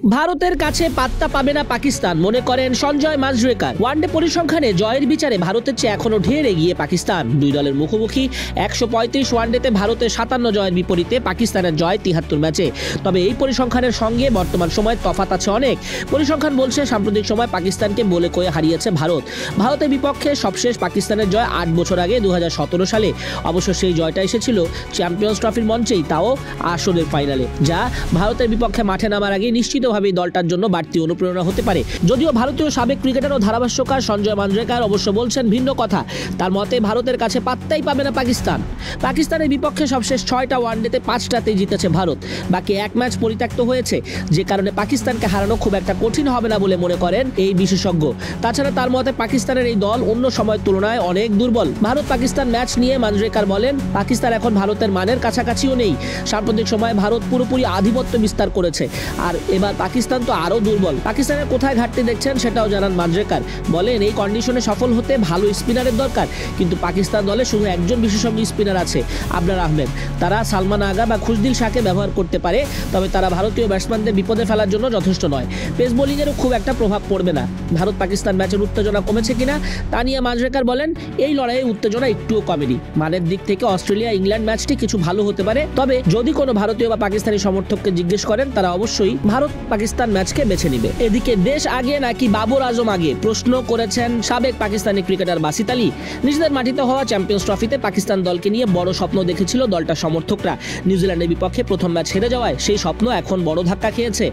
ভারতের কাছে পাত্তা পাবে না পাকিস্তান, মনে করেন সঞ্জয় মাঞ্জরেকার। ওয়ানডে পরিসংখ্যানে জয়ের বিচারে ভারতের চেয়ে এখনো ঢের এগিয়ে পাকিস্তান। দুই দলের মুখোমুখি 135 ওয়ানডেতে ভারতের 57 জয়ের বিপরীতে পাকিস্তানের জয় 73 ম্যাচে। তবে এই পরিসংখ্যানের সঙ্গে বর্তমান সময়ে তফাৎ আছে অনেক। পরিসংখ্যান বলছে সাম্প্রতিক সময় পাকিস্তানকে বলে কয়ে হারিয়েছে ভারত। ভারতের বিপক্ষে সবশেষ পাকিস্তানের জয় 8 বছর আগে 2017 সালে। অবশ্য সেই জয়টা এসেছিল চ্যাম্পিয়ন্স ট্রফির মঞ্চেই, তাও আসরের ফাইনালে, যা ভারতের বিপক্ষে মাঠে নামার আগে নিশ্চিতভাবেই দলটার জন্য বাড়তি অনুপ্রেরণা হতে পারে। যদিও ভারতীয় সাবেক ক্রিকেটার ও ধারাভাষ্যকার সঞ্জয় মাঞ্জরেকার অবশ্য বলছেন ভিন্ন কথা। তার মতে ভারতের কাছে পাত্তাই পাবে না পাকিস্তান। পাকিস্তানের বিপক্ষে সবশেষ 6টা ওয়ানডেতে 5টাতেই জিতেছে ভারত। বাকি এক ম্যাচ পরিত্যক্ত হয়েছে, যে কারণে পাকিস্তানকে হারানো খুব একটা কঠিন হবে না বলে মনে করেন এই বিশেষজ্ঞ। তাছাড়া তার মতে পাকিস্তানের এই দল অন্য সময়ের তুলনায় অনেক দুর্বল। ভারত পাকিস্তান ম্যাচ নিয়ে মাঞ্জরেকার বলেন, পাকিস্তান এখন ভারতের মানের কাছাকাছিও নেই। সাম্প্রতিক সময়ে ভারত পুরোপুরি আধিপত্য বিস্তার করেছে, আর এবার পাকিস্তান তো আরও দুর্বল। পাকিস্তানের কোথায় ঘাটতি দেখছেন সেটাও জানান মাঞ্জরেকার। বলেন, এই কন্ডিশনে সফল হতে ভালো স্পিনারের দরকার, কিন্তু পাকিস্তান দলে শুধু একজন বিশেষজ্ঞ স্পিনার আছে, আবরার আহমেদ। তারা সালমান আগা বা খুশদিল শাহকে ব্যবহার করতে পারে, তবে তারা ভারতীয় ব্যাটসম্যানদের বিপদে ফেলার জন্য যথেষ্ট নয়। পেস বোলিংয়েরও খুব একটা প্রভাব পড়বে না। ভারত পাকিস্তান ম্যাচের উত্তেজনা কমেছে কিনা তা নিয়ে মাঞ্জরেকার বলেন, এই লড়াইয়ে উত্তেজনা একটুও কমেনি। মানের দিক থেকে অস্ট্রেলিয়া ইংল্যান্ড ম্যাচটি কিছু ভালো হতে পারে, তবে যদি কোনো ভারতীয় বা পাকিস্তানি সমর্থককে জিজ্ঞেস করেন, তারা অবশ্যই ভারত পাকিস্তান ম্যাচকে বেছে নিবে। এদিকে দেশ আগে নাকি বাবর আজম আগে, প্রশ্ন করেছেন সাবেক পাকিস্তানি ক্রিকেটার বাসিত আলী। নিজেদের মাটিতে হওয়া চ্যাম্পিয়ন্স ট্রফিতে পাকিস্তান দলকে নিয়ে বড় স্বপ্ন দেখেছিল দলটার সমর্থকরা। নিউজিল্যান্ডের বিপক্ষে প্রথম ম্যাচ হেরে যাওয়ায় সেই স্বপ্ন এখন বড় ধাক্কা খেয়েছে,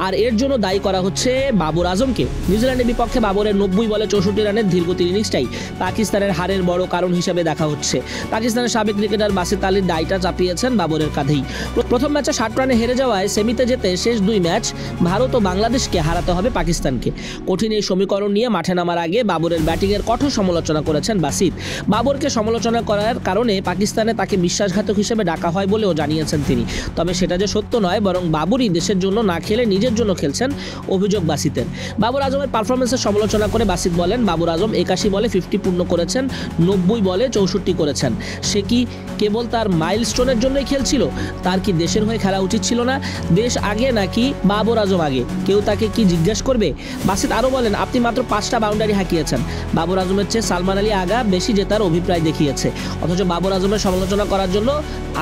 আর এর জন্য দায়ী করা হচ্ছে বাবর আজমকে। নিউজিল্যান্ডের বিপক্ষে বাবরের 90 বলে 64 রানের ধীরগতির ইনিংসটাই পাকিস্তানের হারের বড় কারণ হিসেবে দেখা হচ্ছে। পাকিস্তানের সাবেক ক্রিকেটার বাসিত আলীর দায়টা চাপিয়েছেন বাবরের কাঁধেই। প্রথম ম্যাচে 60 রানে হেরে যাওয়ায় সেমিতে যেতে শেষ 2 ম্যাচ ভারত ও বাংলাদেশকে হারাতে হবে পাকিস্তানকে। কঠিন এই সমীকরণ নিয়ে মাঠে নামার আগে বাবরের ব্যাটিংয়ের কঠোর সমালোচনা করেছেন বাসিত। বাবরকে সমালোচনা করার কারণে পাকিস্তানে তাকে বিশ্বাসঘাতক হিসেবে ডাকা হয় বলেও জানিয়েছেন তিনি। তবে সেটা যে সত্য নয়, বরং বাবরই দেশের জন্য না খেলে নিজের জন্য খেলছেন, অভিযোগ বাসিতের। বাবর আজমের পারফরমেন্সের সমালোচনা করে বাসিত বলেন, বাবর আজম 81 বলে 50 পূর্ণ করেছেন, 90 বলে 64 করেছেন। সে কি কেবল তার মাইলস্টোনের জন্যই খেলছিল? তার কি দেশের হয়ে খেলা উচিত ছিল না? দেশ আগে নাকি বাবর আজম আগে? কেউ তাকে কি জিজ্ঞেস করবে? বাসিত আরও বলেন, আপনি মাত্র 5টা বাউন্ডারি হাঁকিয়েছেন। বাবর আজমের চেয়ে সালমান আলী আগা বেশি জেতার অভিপ্রায় দেখিয়েছে, অথচ বাবর আজমের সমালোচনা করার জন্য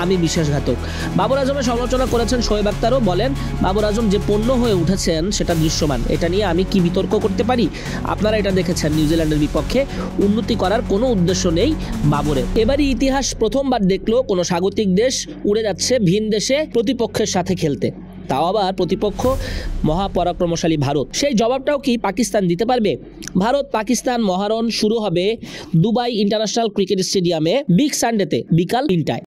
আমি বিশ্বাসঘাতক। বাবর আজমের সমালোচনা করেছেন শোয়েব আখতারও। বলেন, বাবর আজম যে পণ্য হয়ে উঠেছেন সেটা দৃশ্যমান। এটা নিয়ে আমি কি বিতর্ক করতে পারি? আপনারা এটা দেখেছেন, নিউজিল্যান্ডের বিপক্ষে উন্নতি করার কোনো উদ্দেশ্য নেই বাবরের। এবারই ইতিহাস প্রথমবার দেখলো কোনো স্বাগতিক দেশ উড়ে যাচ্ছে ভিন দেশে প্রতিপক্ষের সাথে খেলতে, তাও আবার প্রতিপক্ষ মহাপরাক্রমশালী ভারত। সেই জবাবটাও কি পাকিস্তান দিতে পারবে? ভারত পাকিস্তান মহারণ শুরু হবে দুবাই ইন্টারন্যাশনাল ক্রিকেট স্টেডিয়ামে বিগ সানডেতে বিকাল 3টায়।